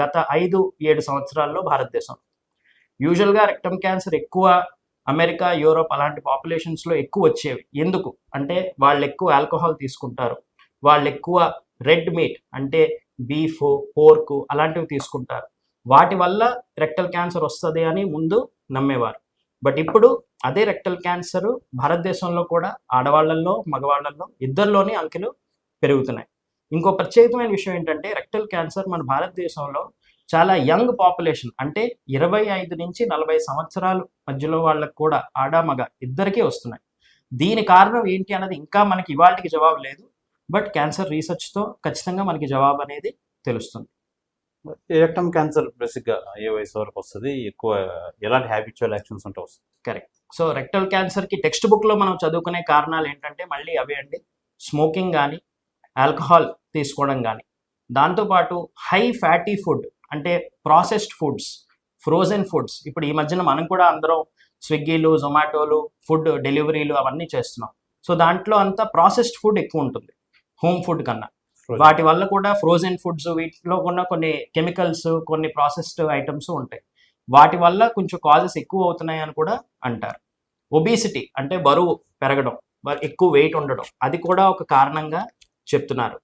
గత 5-7 సంవత్సరాల్లో భారతదేశం. యూజువల్గా రెక్టమ్ క్యాన్సర్ ఎక్కువ అమెరికా, యూరోప్ అలాంటి పాపులేషన్స్లో ఎక్కువ వచ్చేవి. ఎందుకు అంటే వాళ్ళు ఎక్కువ ఆల్కహాల్ తీసుకుంటారు, వాళ్ళు ఎక్కువ రెడ్ మీట్ అంటే బీఫ్, పోర్క్ అలాంటివి తీసుకుంటారు. వాటి వల్ల రెక్టల్ క్యాన్సర్ వస్తుంది అని ముందు నమ్మేవారు. బట్ ఇప్పుడు అదే రెక్టల్ క్యాన్సర్ భారతదేశంలో కూడా ఆడవాళ్లలో, మగవాళ్లలో ఇద్దరిలోని అంకెలు పెరుగుతున్నాయి. ఇంకో ప్రత్యేకమైన విషయం ఏంటంటే రెక్టల్ క్యాన్సర్ మన భారతదేశంలో చాలా యంగ్ పాపులేషన్, అంటే 25 నుంచి 40 సంవత్సరాల మధ్యలో వాళ్ళకు కూడా ఆడ మగ ఇద్దరికీ వస్తున్నాయి. దీని కారణం ఏంటి అన్నది ఇంకా మనకి ఇవాళకి జవాబు లేదు. బట్ క్యాన్సర్ రీసెర్చ్తో ఖచ్చితంగా మనకి జవాబు అనేది తెలుస్తుంది. రెక్టమ్ క్యాన్సర్ బేసిక్గా ఏ వయసు వరకు వస్తుంది, ఎక్కువ ఎలాంటి హ్యాబిచువల్ యాక్షన్స్ ఉంటే వస్తుంది? కరెక్ట్. సో రెక్టల్ క్యాన్సర్కి టెక్స్ట్ బుక్లో మనం చదువుకునే కారణాలు ఏంటంటే మళ్ళీ అవే అండి. స్మోకింగ్ కానీ, ఆల్కహాల్ తీసుకోవడం కానీ, దాంతోపాటు హై ఫ్యాటీ ఫుడ్ అంటే ప్రాసెస్డ్ ఫుడ్స్, ఫ్రోజన్ ఫుడ్స్. ఇప్పుడు ఈ మధ్యన మనం కూడా అందరం స్విగ్గీలు, జొమాటోలు, ఫుడ్ డెలివరీలు అవన్నీ చేస్తున్నాం. సో దాంట్లో అంతా ప్రాసెస్డ్ ఫుడ్ ఎక్కువ ఉంటుంది హోమ్ ఫుడ్ కన్నా. వాటి వల్ల కూడా ఫ్రోజన్ ఫుడ్స్, వీటిలో కూడా కొన్ని కెమికల్స్, కొన్ని ప్రాసెస్డ్ ఐటమ్స్ ఉంటాయి. వాటి వల్ల కొంచెం కాజెస్ ఎక్కువ అవుతున్నాయి అని కూడా అంటారు. ఒబిసిటీ అంటే బరువు పెరగడం, ఎక్కువ వెయిట్ ఉండడం, అది కూడా ఒక కారణంగా చెప్తున్నారు.